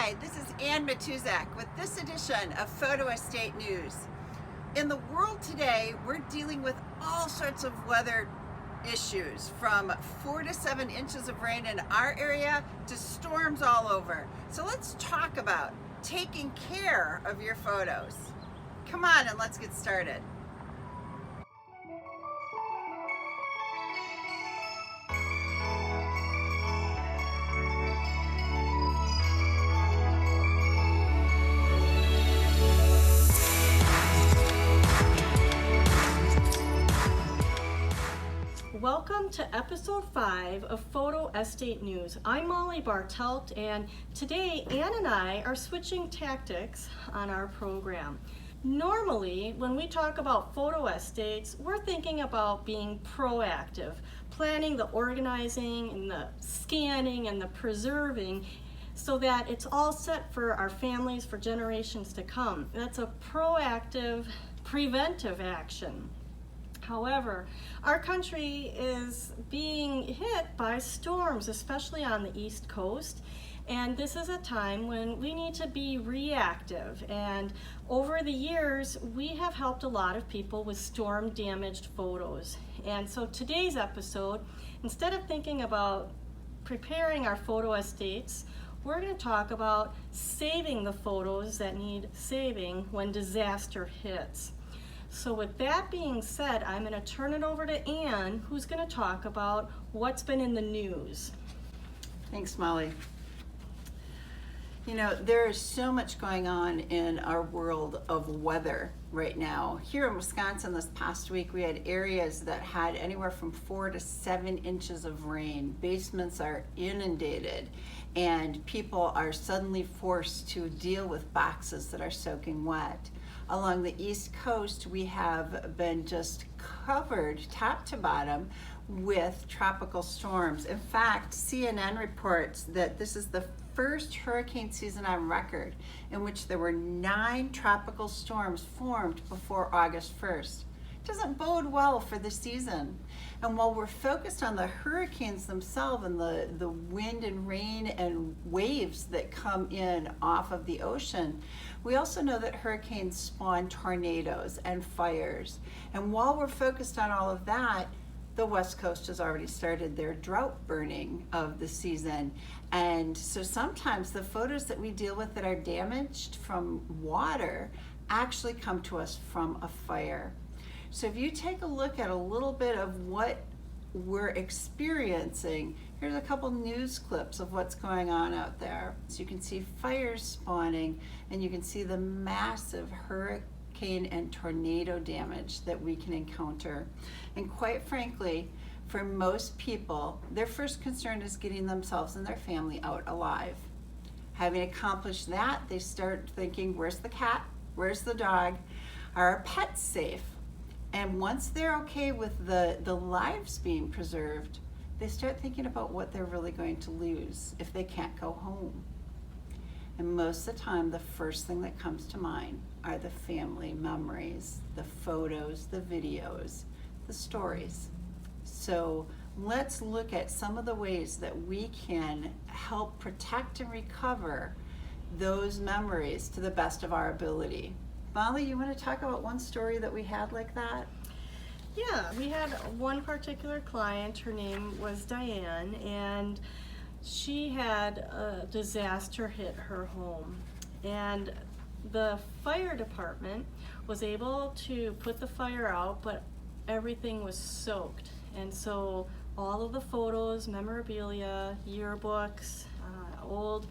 Hi, this is Ann Matuzak with this edition of Photo Estate News. In the world today, we're dealing with all sorts of weather issues, from 4 to 7 inches of rain in our area to storms all over. So let's talk about taking care of your photos. Come on and let's get started. Welcome to episode 5 of Photo Estate News. I'm Molly Bartelt, and today Ann and I are switching tactics on our program. Normally, when we talk about photo estates, we're thinking about being proactive, planning the organizing and the scanning and the preserving so that it's all set for our families for generations to come. That's a proactive, preventive action. However, our country is being hit by storms, especially on the East Coast, and this is a time when we need to be reactive. And over the years, we have helped a lot of people with storm-damaged photos. And so today's episode, instead of thinking about preparing our photo estates, we're going to talk about saving the photos that need saving when disaster hits. So with that being said, I'm going to turn it over to Ann, who's going to talk about what's been in the news. Thanks, Molly. You know, there is so much going on in our world of weather right now. Here in Wisconsin this past week, we had areas that had anywhere from 4 to 7 inches of rain. Basements are inundated, and people are suddenly forced to deal with boxes that are soaking wet. Along the East Coast, we have been just covered top to bottom with tropical storms. In fact, CNN reports that this is the first hurricane season on record in which there were 9 tropical storms formed before August 1st. It doesn't bode well for the season. And while we're focused on the hurricanes themselves and the wind and rain and waves that come in off of the ocean, we also know that hurricanes spawn tornadoes and fires. And while we're focused on all of that, the West Coast has already started their drought burning of the season. And so sometimes the photos that we deal with that are damaged from water actually come to us from a fire. So if you take a look at a little bit of what we're experiencing, here's a couple news clips of what's going on out there. So you can see fires spawning, and you can see the massive hurricane and tornado damage that we can encounter. And quite frankly, for most people, their first concern is getting themselves and their family out alive. Having accomplished that, they start thinking, where's the cat? Where's the dog? Are our pets safe? And once they're okay with the lives being preserved, they start thinking about what they're really going to lose if they can't go home. And most of the time, the first thing that comes to mind are the family memories, the photos, the videos, the stories. So let's look at some of the ways that we can help protect and recover those memories to the best of our ability. Molly, you want to talk about one story that we had like that? Yeah, we had one particular client. Her name was Diane, and she had a disaster hit her home. And the fire department was able to put the fire out, but everything was soaked. And so all of the photos, memorabilia, yearbooks, old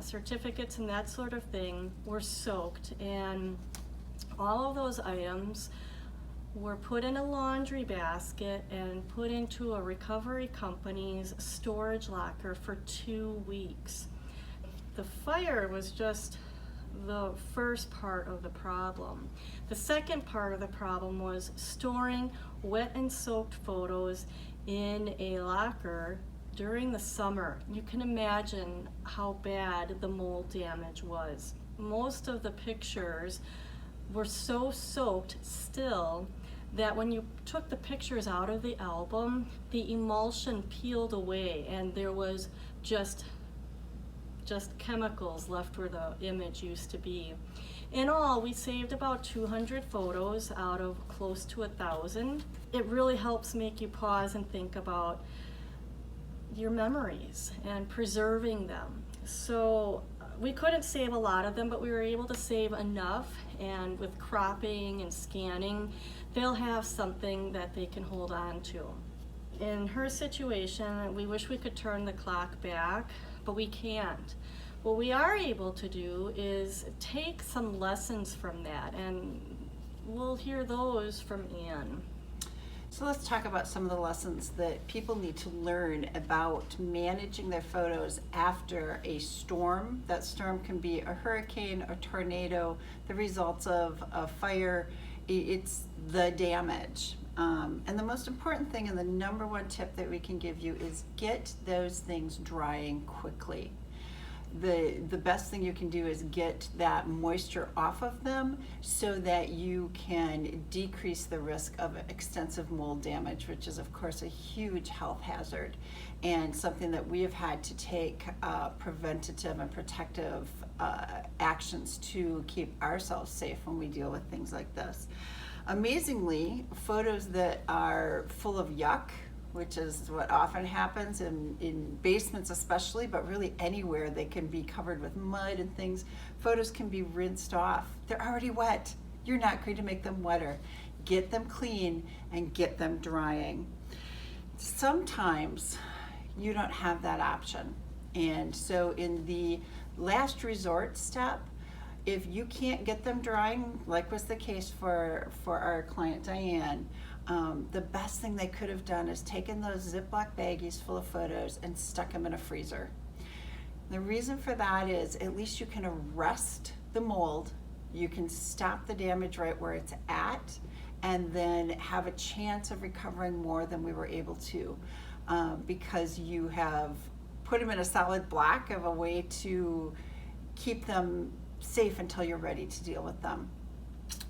certificates and that sort of thing were soaked, and all of those items were put in a laundry basket and put into a recovery company's storage locker for 2 weeks. The fire was just the first part of the problem. The second part of the problem was storing wet and soaked photos in a locker during the summer. You can imagine how bad the mold damage was. Most of the pictures were so soaked still that when you took the pictures out of the album, the emulsion peeled away and there was just just chemicals left where the image used to be. In all, we saved about 200 photos out of close to 1,000. It really helps make you pause and think about your memories and preserving them. So we couldn't save a lot of them, but we were able to save enough, and with cropping and scanning, they'll have something that they can hold on to. In her situation, we wish we could turn the clock back, but we can't. What we are able to do is take some lessons from that, and we'll hear those from Ann. So let's talk about some of the lessons that people need to learn about managing their photos after a storm. That storm can be a hurricane, a tornado, the results of a fire. It's the damage. And the most important thing and the number one tip that we can give you is get those things drying quickly. The best thing you can do is get that moisture off of them so that you can decrease the risk of extensive mold damage, which is of course a huge health hazard and something that we have had to take preventative and protective actions to keep ourselves safe when we deal with things like this. Amazingly, photos that are full of yuck, which is what often happens in basements especially, but really anywhere they can be covered with mud and things. Photos can be rinsed off. They're already wet. You're not going to make them wetter. Get them clean and get them drying. Sometimes you don't have that option. And so in the last resort step, if you can't get them drying, like was the case for our client Diane, the best thing they could have done is taken those Ziploc baggies full of photos and stuck them in a freezer. The reason for that is at least you can arrest the mold, you can stop the damage right where it's at, and then have a chance of recovering more than we were able to because you have put them in a solid block of a way to keep them safe until you're ready to deal with them.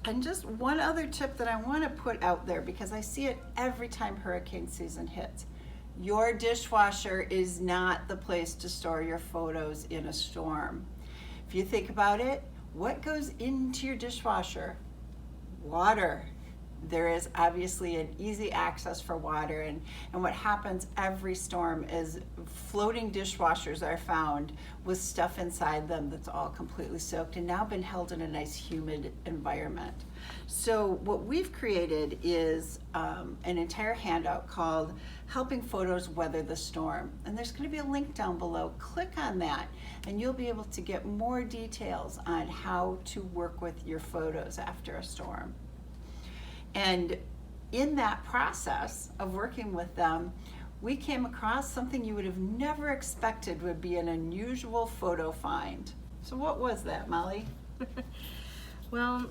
And just one other tip that I want to put out there, because I see it every time hurricane season hits. Your dishwasher is not the place to store your photos in a storm. If you think about it, what goes into your dishwasher? Water. There is obviously an easy access for water, and what happens every storm is floating dishwashers are found with stuff inside them that's all completely soaked and now been held in a nice humid environment. So what we've created is an entire handout called Helping Photos Weather the Storm, and there's going to be a link down below. Click on that and you'll be able to get more details on how to work with your photos after a storm. And in that process of working with them, we came across something you would have never expected would be an unusual photo find. So what was that, Molly? Well,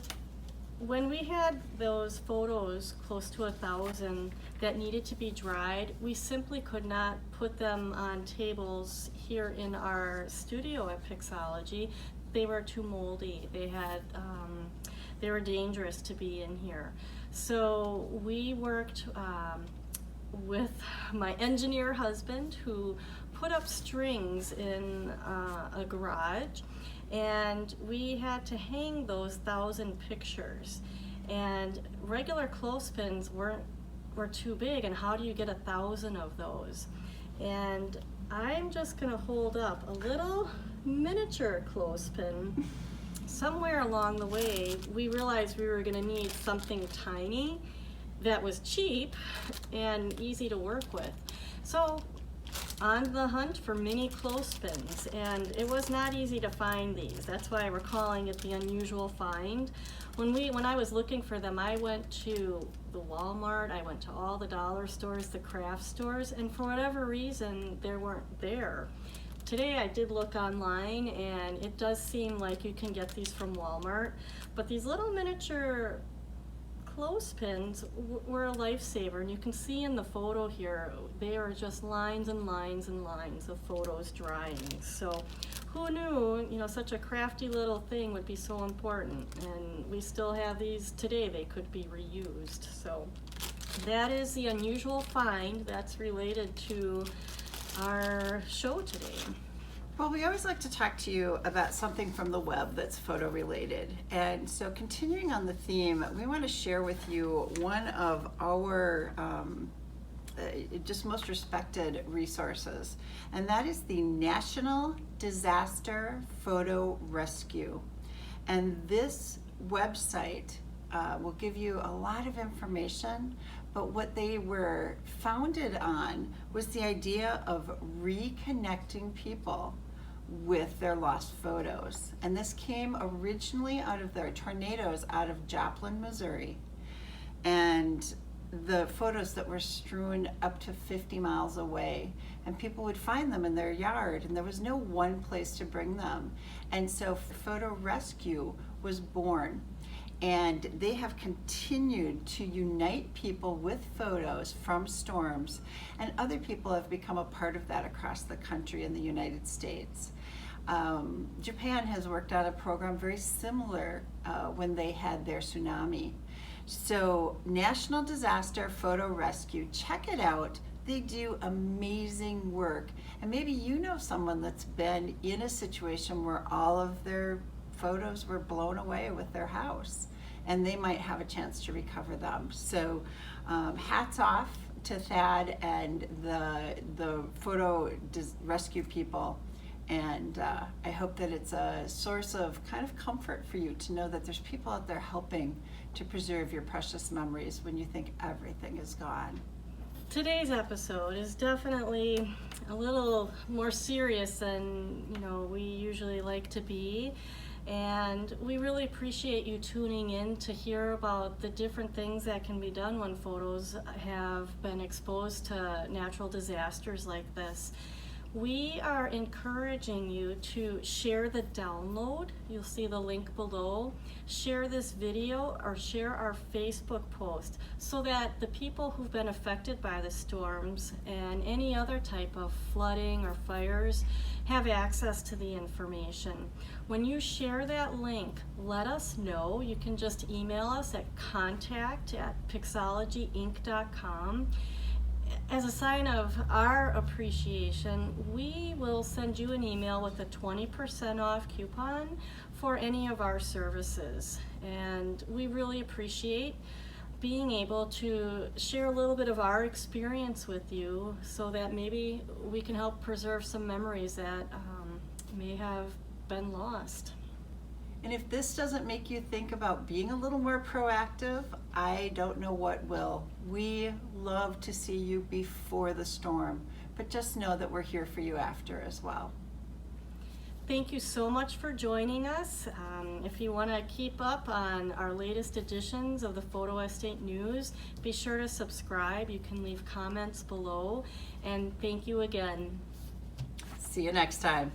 when we had those photos, close to 1,000, that needed to be dried, we simply could not put them on tables here in our studio at Pixologie. They were too moldy. They were dangerous to be in here. So we worked with my engineer husband, who put up strings in a garage, and we had to hang those 1,000 pictures. And regular clothespins were too big, and how do you get 1,000 of those? And I'm just gonna hold up a little miniature clothespin. Somewhere along the way, we realized we were going to need something tiny that was cheap and easy to work with. So, on the hunt for mini clothespins, and it was not easy to find these. That's why we're calling it the unusual find. When I was looking for them, I went to the Walmart, I went to all the dollar stores, the craft stores, and for whatever reason, they weren't there. Today I did look online, and it does seem like you can get these from Walmart, but these little miniature clothespins were a lifesaver, and you can see in the photo here, they are just lines and lines and lines of photos drying. So who knew, such a crafty little thing would be so important, and we still have these today. They could be reused. So that is the unusual find that's related to our show today. Well, we always like to talk to you about something from the web that's photo related. And so continuing on the theme, we want to share with you one of our just most respected resources, and that is the National Disaster Photo Rescue. And this website will give you a lot of information, but what they were founded on was the idea of reconnecting people with their lost photos. And this came originally out of their tornadoes out of Joplin, Missouri. And the photos that were strewn up to 50 miles away, and people would find them in their yard, and there was no one place to bring them. And so Photo Rescue was born. And they have continued to unite people with photos from storms, and other people have become a part of that across the country in the United States. Japan has worked on a program very similar when they had their tsunami. So National Disaster Photo Rescue, check it out. They do amazing work. And maybe you know someone that's been in a situation where all of their photos were blown away with their house, and they might have a chance to recover them. So hats off to Thad and the photo rescue people. And I hope that it's a source of kind of comfort for you to know that there's people out there helping to preserve your precious memories when you think everything is gone. Today's episode is definitely a little more serious than we usually like to be. And we really appreciate you tuning in to hear about the different things that can be done when photos have been exposed to natural disasters like this. We are encouraging you to share the download. You'll see the link below. Share this video or share our Facebook post so that the people who've been affected by the storms and any other type of flooding or fires have access to the information. When you share that link, let us know. You can just email us at contact@pixologieinc.com. As a sign of our appreciation, we will send you an email with a 20% off coupon for any of our services. And we really appreciate being able to share a little bit of our experience with you so that maybe we can help preserve some memories that may have been lost. And if this doesn't make you think about being a little more proactive, I don't know what will. We love to see you before the storm, but just know that we're here for you after as well. Thank you so much for joining us. If you want to keep up on our latest editions of the Photo Estate News, be sure to subscribe. You can leave comments below. And thank you again. See you next time.